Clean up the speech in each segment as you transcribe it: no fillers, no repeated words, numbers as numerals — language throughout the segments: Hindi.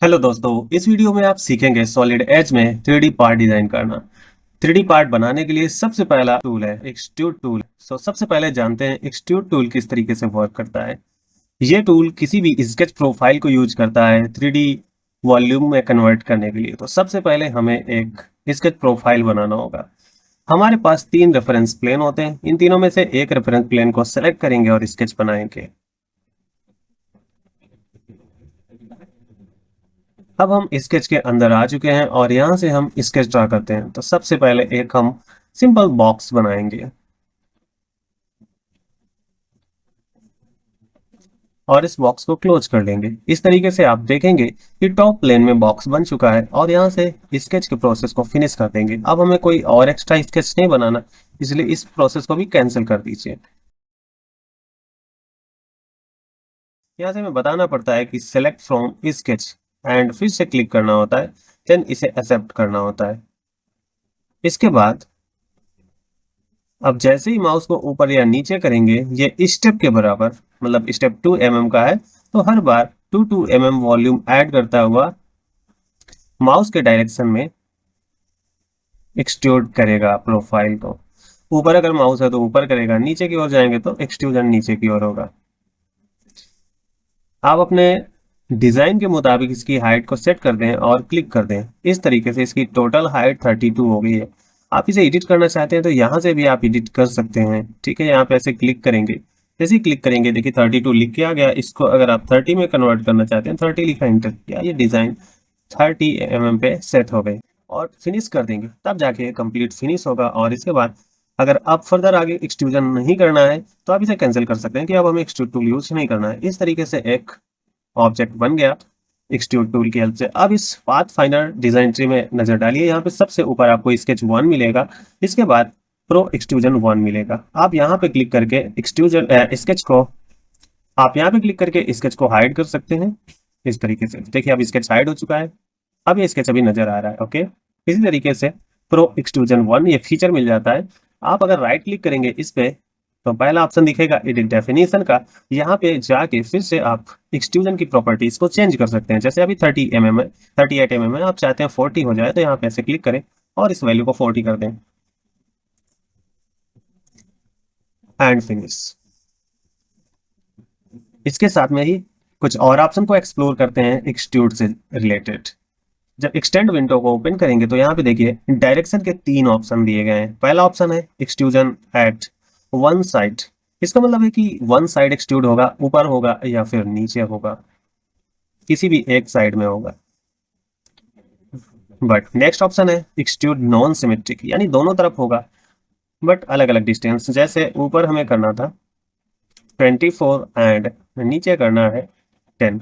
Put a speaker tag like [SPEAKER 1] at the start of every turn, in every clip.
[SPEAKER 1] हेलो दोस्तों, इस वीडियो में आप सीखेंगे सॉलिड एज में 3D पार्ट डिजाइन करना। 3D पार्ट बनाने के लिए सबसे पहला टूल है एक्सट्रूड टूल। सबसे पहले जानते हैं एक्सट्रूड टूल किस तरीके से वर्क करता है। ये टूल किसी भी स्केच प्रोफाइल को यूज करता है 3D वॉल्यूम में कन्वर्ट करने के लिए। तो सबसे पहले हमें एक स्केच प्रोफाइल बनाना होगा। हमारे पास तीन रेफरेंस प्लेन होते हैं, इन तीनों में से एक रेफरेंस प्लेन को सेलेक्ट करेंगे और स्केच बनाएंगे। अब हम स्केच के अंदर आ चुके हैं और यहाँ से हम स्केच ड्रा करते हैं। तो सबसे पहले एक हम सिंपल बॉक्स बनाएंगे और इस बॉक्स को क्लोज कर लेंगे। इस तरीके से आप देखेंगे कि टॉप प्लेन में बॉक्स बन चुका है और यहाँ से स्केच के प्रोसेस को फिनिश कर देंगे। अब हमें कोई और एक्स्ट्रा स्केच नहीं बनाना, इसलिए इस प्रोसेस को भी कैंसिल कर दीजिए। यहाँ से हमें बताना पड़ता है कि सेलेक्ट फ्रॉम स्केच एंड फिर से क्लिक करना होता है, देन इसे एक्सेप्ट करना होता है। इसके बाद अब जैसे ही माउस को ऊपर या नीचे करेंगे ये स्टेप के बराबर, मतलब स्टेप 2 mm का है, तो हर बार 2 mm वॉल्यूम ऐड करता हुआ माउस के डायरेक्शन में एक्सट्रूड करेगा प्रोफाइल को। ऊपर अगर माउस है तो ऊपर करेगा, नीचे की ओर जाएंगे तो एक्सट्रूजन नीचे की ओर होगा। आप अपने डिजाइन के मुताबिक इसकी हाइट को सेट कर दें और क्लिक कर दें। इस तरीके से इसकी टोटल हाइट 32 हो गई है। आप इसे एडिट करना चाहते हैं तो यहाँ से भी आप एडिट कर सकते हैं। ठीक है, यहाँ पे ऐसे क्लिक करेंगे, जैसे ही क्लिक करेंगे देखिए 32 लिख के आ गया। इसको अगर आप 30 में कन्वर्ट करना चाहते हैं, 30 लिखा, इंटर किया, ये डिजाइन 30 mm पे सेट हो गए और फिनिश कर देंगे, तब जाके कंप्लीट फिनिश होगा। और इसके बाद अगर आप फर्दर आगे एक्सट्रूजन नहीं करना है तो आप इसे कैंसिल कर सकते हैं कि अब हमें एक्सट्रूड टूल यूज नहीं करना है। इस तरीके से एक ऑब्जेक्ट बन गया एक्सट्रूड टूल की हेल्प से। अब इस पाथ फाइंडर डिजाइन ट्री में नजर डालिए, यहाँ पे सबसे ऊपर आपको स्केच 1 मिलेगा, इसके बाद प्रो एक्सट्रूजन 1 मिलेगा। आप यहाँ पे क्लिक करके एक्सट्रूजन स्केच को आप यहाँ पे क्लिक करके स्केच को हाइड कर सकते हैं। इस तरीके से देखिए अब स्केच हाइड हो चुका है, अब ये स्केच अभी नजर आ रहा है। ओके, इसी तरीके से प्रो एक्सट्रूजन 1 ये फीचर मिल जाता है। आप अगर राइट क्लिक करेंगे इस पे तो पहला ऑप्शन दिखेगा एडिट डेफिनेशन का। यहाँ पे जाके फिर से आप एक्सट्रूजन की प्रॉपर्टीज को चेंज कर सकते हैं। जैसे अभी 30 mm है, 38 mm है, आप चाहते हैं 40 हो जाए तो यहाँ पे ऐसे क्लिक करें और इस वैल्यू को 40 कर दें एंड फिनिश। इसके साथ में ही कुछ और ऑप्शन को एक्सप्लोर करते हैं एक्सट्रूड से रिलेटेड। जब एक्सटेंड विंडो को ओपन करेंगे तो यहाँ पे देखिए डायरेक्शन के तीन ऑप्शन दिए गए हैं। पहला ऑप्शन है एक्सट्रूजन एट वन साइड। इसका मतलब है कि वन साइड एक्सट्रूड होगा, ऊपर होगा या फिर नीचे होगा, किसी भी एक साइड में होगा। बट नेक्स्ट ऑप्शन है एक्सट्रूड नॉन सिमेट्रिक, यानी दोनों तरफ होगा बट अलग अलग डिस्टेंस। जैसे ऊपर हमें करना था 24 एंड नीचे करना है 10।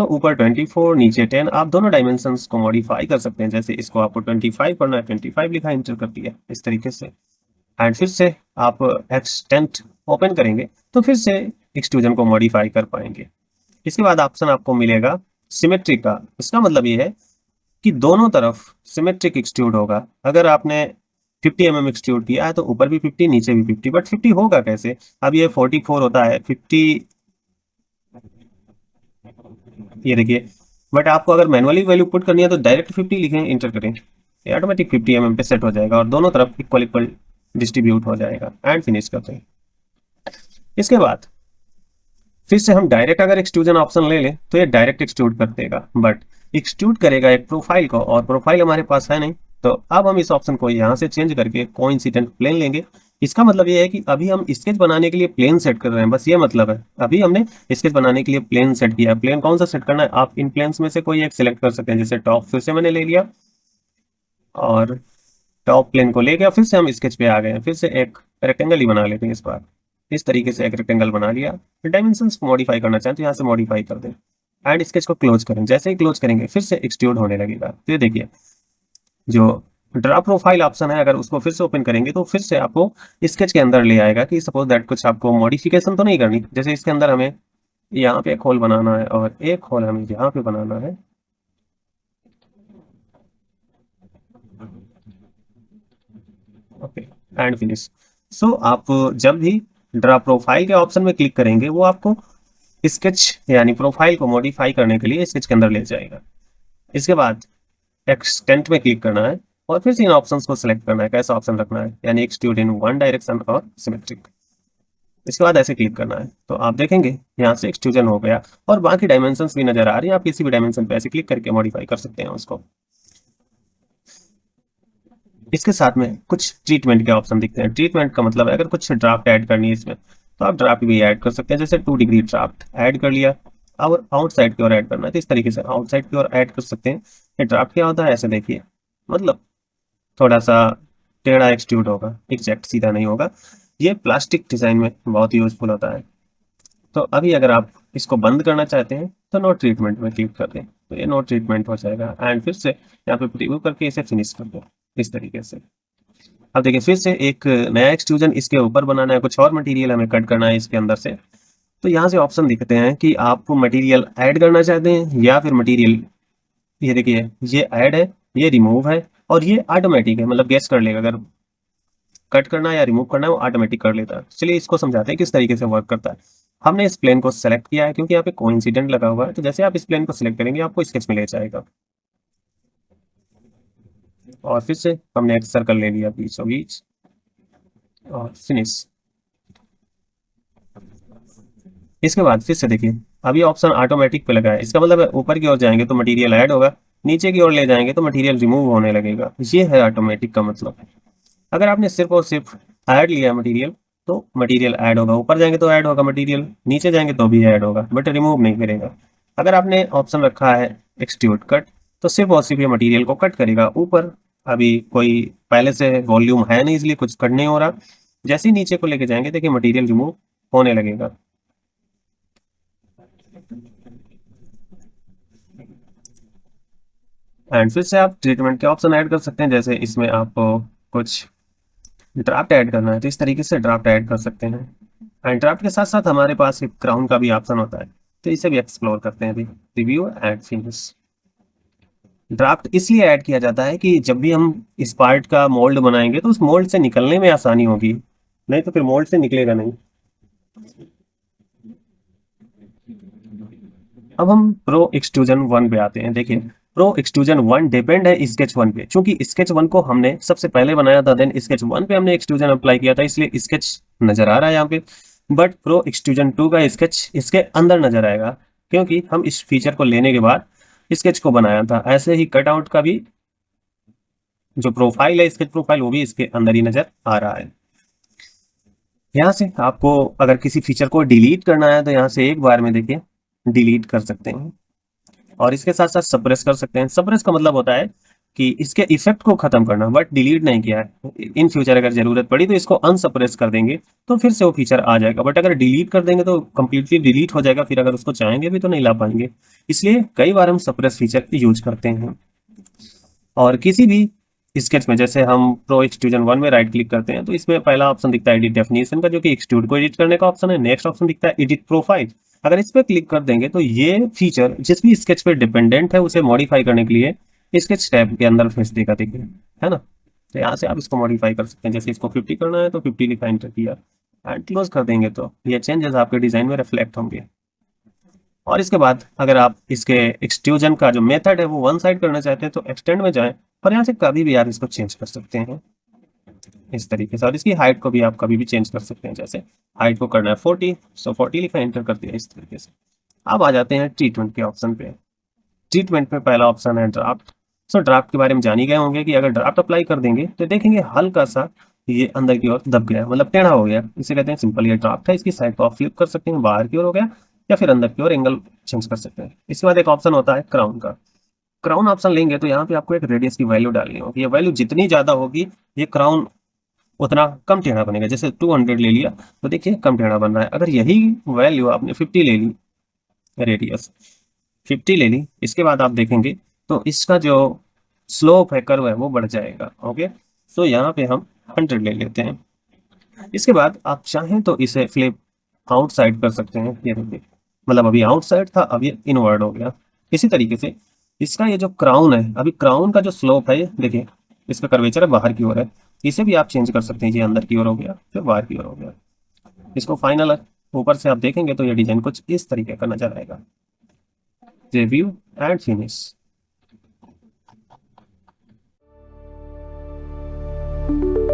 [SPEAKER 1] ऊपर 24 नीचे 10, आप दोनों डायमेंशंस को मॉडिफाई कर सकते हैं। जैसे इसको आपको 25 करना है, 25 लिखा, एंटर कर दिया इस तरीके से। एंड फिर से आप एक्सटेंट ओपन करेंगे तो फिर से एक्सट्रूजन को मॉडिफाई कर पाएंगे। इसके बाद ऑप्शन आपको मिलेगा सिमेट्रिक का। इसका मतलब ये है कि दोनों तरफ सिमेट्रिक एक्सट्रूड होगा। अगर आपने 50 mm एक्सट्रूड किया है तो ऊपर भी 50 नीचे भी 50, बट 50 होगा कैसे? अब ये 44 होता है, 50 ये देखिए। बट आपको अगर मैनुअली वैल्यू पुट करनी है तो डायरेक्ट 50 लिखें, इंटर करें, ये ऑटोमेटिक 50 mm पे सेट हो जाएगा और दोनों तरफ इक्वल इक्वल डिस्ट्रीब्यूट हो जाएगा। एंड फिनिश करते हैं। इसके बाद फिर से हम डायरेक्ट अगर एक्सट्रूजन ऑप्शन ले लें तो ये डायरेक्ट एक्सट्रूड कर देगा, बट एक्सट्रूड करेगा एक प्रोफाइल को, और प्रोफाइल हमारे पास है नहीं। तो अब हम इस ऑप्शन को यहाँ से चेंज करके कोइंसिडेंट प्लेन लेंगे। इसका मतलब ये है कि अभी हम स्केच बनाने के लिए प्लेन सेट कर रहे हैं, बस ये मतलब है। अभी हमने स्केच बनाने के लिए प्लेन सेट किया है। प्लेन कौन सा सेट करना है, आप इन प्लेन्स में से कोई एक सिलेक्ट कर सकते हैं। जैसे टॉप फिर से मैंने ले लिया और टॉप प्लेन को ले गया, फिर से हम स्केच पे आ गए हैं। फिर से एक रेक्टेंगल ही बना लेते हैं इस बार। इस तरीके से एक रेक्टेंगल बना लिया। फिर डायमेंशंस को मॉडिफाई करना चाहें तो यहाँ से मॉडिफाई कर दें एंड स्केच को क्लोज करें। जैसे ही क्लोज करेंगे फिर से एक्सट्रूड होने लगेगा। तो ये देखिए जो ड्रा प्रोफाइल ऑप्शन है, अगर उसको फिर से ओपन करेंगे तो फिर से आपको स्केच के अंदर ले आएगा कि सपोज दैट कुछ आपको मॉडिफिकेशन तो नहीं करनी। जैसे इसके अंदर हमें यहाँ पे एक होल बनाना है और एक होल हमें यहाँ पे बनाना है। Okay and finish. आप जब भी ड्रा प्रोफाइल के ऑप्शन में क्लिक करेंगे वो आपको स्केच यानी प्रोफाइल को मॉडिफाई करने के लिए स्केच के अंदर ले जाएगा। इसके बाद एक्सटेंट में क्लिक करना है और फिर से इन ऑप्शंस को सिलेक्ट करना है, कैसा ऑप्शन रखना है, यानी एक्सट्रूड इन वन डायरेक्शन और सिमेट्रिक। इसके बाद ऐसे क्लिक करना है तो आप देखेंगे यहाँ से एक्सट्रूजन हो गया और बाकी डायमेंशंस भी नजर आ रही है। आप किसी भी डायमेंशन पे ऐसे क्लिक करके मॉडिफाई कर सकते हैं उसको। इसके साथ में कुछ ट्रीटमेंट के ऑप्शन दिखते हैं। ट्रीटमेंट का मतलब है अगर कुछ ड्राफ्ट ऐड करनी है इसमें तो आप ड्राफ्ट भी ऐड कर सकते हैं। जैसे 2 डिग्री ड्राफ्ट ऐड कर लिया और आउटसाइड की ओर ऐड करना है तो इस तरीके से आउटसाइड की ओर ऐड कर सकते हैं। ये ड्राफ्ट क्या होता है, ऐसे देखिए, मतलब थोड़ा सा टेढ़ा एक्सट्रूड होगा, एग्जैक्ट सीधा नहीं होगा। ये प्लास्टिक डिजाइन में बहुत यूजफुल होता है। तो अभी अगर आप इसको बंद करना चाहते हैं तो नो ट्रीटमेंट में क्लिक कर दें तो ये नो ट्रीटमेंट हो जाएगा एंड फिर से यहाँ पे प्रीव्यू करके इसे फिनिश कर दो इस तरीके से। अब देखिए फिर से एक नया एक्सट्रूजन इसके ऊपर बनाना है, कुछ और मटेरियल हमें कट करना है इसके अंदर से। तो यहाँ से ऑप्शन दिखते हैं कि आप मटेरियल ऐड करना चाहते हैं या फिर मटेरियल, ये देखिए ये ऐड है, ये रिमूव है और ये ऑटोमेटिक है, मतलब गैस कर लेगा अगर कट करना है या रिमूव करना है वो ऑटोमेटिक कर लेता है। चलिए इसको समझाते हैं किस तरीके से वर्क करता है। हमने इस प्लेन को सेलेक्ट किया है क्योंकि यहाँ पे कोइंसिडेंट लगा हुआ है, तो जैसे आप इस प्लेन को सिलेक्ट करेंगे आपको स्केच में ले जाएगा और फिर से हमने एक सर्कल ले लिया बीचों बीच और फिनिश। इसके बाद फिर से देखिए अभी ऑप्शन ऑटोमेटिक पे लगा है, इसका मतलब है ऊपर की ओर जाएंगे तो मटेरियल ऐड होगा, नीचे की ओर ले जाएंगे तो मटेरियल रिमूव होने लगेगा। ये है ऑटोमेटिक का मतलब। अगर आपने सिर्फ और सिर्फ ऐड लिया मटेरियल तो मटेरियल ऐड होगा, ऊपर जाएंगे तो ऐड होगा मटेरियल, नीचे जाएंगे तो भी ऐड होगा बट रिमूव नहीं करेगा। अगर आपने ऑप्शन रखा है एक्सट्रूड कट तो सिर्फ और सिर्फ ये मटेरियल को कट करेगा। ऊपर अभी कोई पहले से वॉल्यूम है नहीं इसलिए कुछ कट नहीं हो रहा। जैसे ही नीचे को लेके जाएंगे देखिए मटेरियल रिमूव होने लगेगा। एंड फिर से आप ट्रीटमेंट के ऑप्शन ऐड कर सकते हैं। जैसे इसमें आपको कुछ ड्राफ्ट ऐड करना है तो इस तरीके से ड्राफ्ट ऐड कर सकते हैं। एंड ड्राफ्ट के साथ साथ हमारे पास एक क्राउन का भी ऑप्शन होता है तो इसे भी एक्सप्लोर करते हैं अभी। Review and finish. ड्राफ्ट इसलिए ऐड किया जाता है कि जब भी हम इस पार्ट का मोल्ड बनाएंगे तो उस मोल्ड से निकलने में आसानी होगी, नहीं तो फिर मोल्ड से निकलेगा नहीं। अब हम प्रो एक्सट्रूजन वन पे आते हैं। देखिए प्रो एक्सट्रूजन वन डिपेंड है स्केच वन पे, क्योंकि स्केच वन को हमने सबसे पहले बनाया था, देन स्केच वन पे हमने एक्सट्रूजन अप्लाई किया था, इसलिए स्केच नजर आ रहा है यहाँ पे। बट प्रो एक्सट्रूजन टू का स्केच इसके अंदर नजर आएगा क्योंकि हम इस फीचर को लेने के बाद स्केच को बनाया था। ऐसे ही कटआउट का भी जो प्रोफाइल है स्केच प्रोफाइल वो भी इसके अंदर ही नजर आ रहा है। यहाँ से आपको अगर किसी फीचर को डिलीट करना है तो यहाँ से एक बार में देखिए डिलीट कर सकते हैं और इसके साथ साथ सप्रेस कर सकते हैं। सप्रेस का मतलब होता है कि इसके इफेक्ट को खत्म करना, बट डिलीट नहीं किया है। इन फ्यूचर अगर जरूरत पड़ी तो इसको अनसप्रेस कर देंगे तो फिर से वो फीचर आ जाएगा, बट अगर डिलीट कर देंगे तो कंप्लीटली डिलीट हो जाएगा, फिर अगर उसको चाहेंगे भी तो नहीं ला पाएंगे। इसलिए कई बार हम सप्रेस फीचर यूज करते हैं। और किसी भी स्केच में जैसे हम प्रो एक्सट्रूजन वन में राइट क्लिक करते हैं तो इसमें पहला ऑप्शन दिखता है एडिट डेफिनेशन का, जो कि एक्सट्रूड को एडिट करने का ऑप्शन है। नेक्स्ट ऑप्शन दिखता है एडिट प्रोफाइल। अगर इस पर क्लिक कर देंगे तो ये फीचर जिस भी स्केच पे डिपेंडेंट है उसे मॉडिफाई करने के लिए स्केच टैब के अंदर भेज देगा, देखिए, है ना। तो यहाँ से आप इसको मॉडिफाई कर सकते हैं। जैसे इसको 50 करना है तो 50 लिखा एंटर किया एंड क्लोज कर देंगे तो ये चेंजेस आपके डिजाइन में रिफ्लेक्ट होंगे। और इसके बाद अगर आप इसके एक्सट्रूजन का जो मेथड है वो वन साइड करना चाहते हैं तो एक्सटेंड में जाएं और यहाँ से कभी भी आप इसको चेंज कर सकते हैं इस तरीके से। और इसकी हाइट को भी आप कभी भी चेंज कर सकते हैं। जैसे हाइट को करना है 40 सो 40 लिखा एंटर कर दिया इस तरीके से। अब आ जाते हैं ट्रीटमेंट के ऑप्शन पे। ट्रीटमेंट में पहला ऑप्शन है ड्राफ्ट। सो ड्राफ्ट के बारे में जान ही गए होंगे कि अगर ड्राफ्ट अप्लाई कर देंगे तो देखेंगे हल्का सा ये अंदर की ओर दब गया, मतलब टेढ़ा हो गया, इसे कहते हैं सिंपल। ये ड्राफ्ट है, इसकी साइड को आप फ्लिप कर सकते हैं, बाहर की ओर हो गया या फिर अंदर की ओर एंगल चेंज कर सकते हैं। इसके बाद एक ऑप्शन होता है क्राउन का। क्राउन ऑप्शन लेंगे तो यहाँ पे आपको एक रेडियस की वैल्यू डालनी होगी। ये वैल्यू जितनी ज्यादा होगी ये क्राउन उतना कम टेढ़ा बनेगा। जैसे 200 ले लिया तो देखिए कम टेढ़ा बन रहा है। अगर यही वैल्यू आपने 50 ले ली, रेडियस 50 ले ली, इसके बाद आप देखेंगे तो इसका जो स्लोप है, कर्व है, वो बढ़ जाएगा। ओके, सो यहाँ पे हम 100 ले लेते हैं। इसके बाद आप चाहें तो इसे फ्लिप आउटसाइड कर सकते हैं। ये देखिए, मतलब अभी आउटसाइड था, अब ये इनवर्ड हो गया। इसी तरीके से इसका ये जो क्राउन है, अभी क्राउन का जो स्लोप है, देखिए इसका कर्वेचर है बाहर की ओर है, इसे भी आप चेंज कर सकते हैं। ये अंदर की ओर हो गया फिर बाहर की ओर हो गया। इसको फाइनल ऊपर से आप देखेंगे तो ये डिजाइन कुछ इस तरीके का नजर आएगा। Review and finish. है।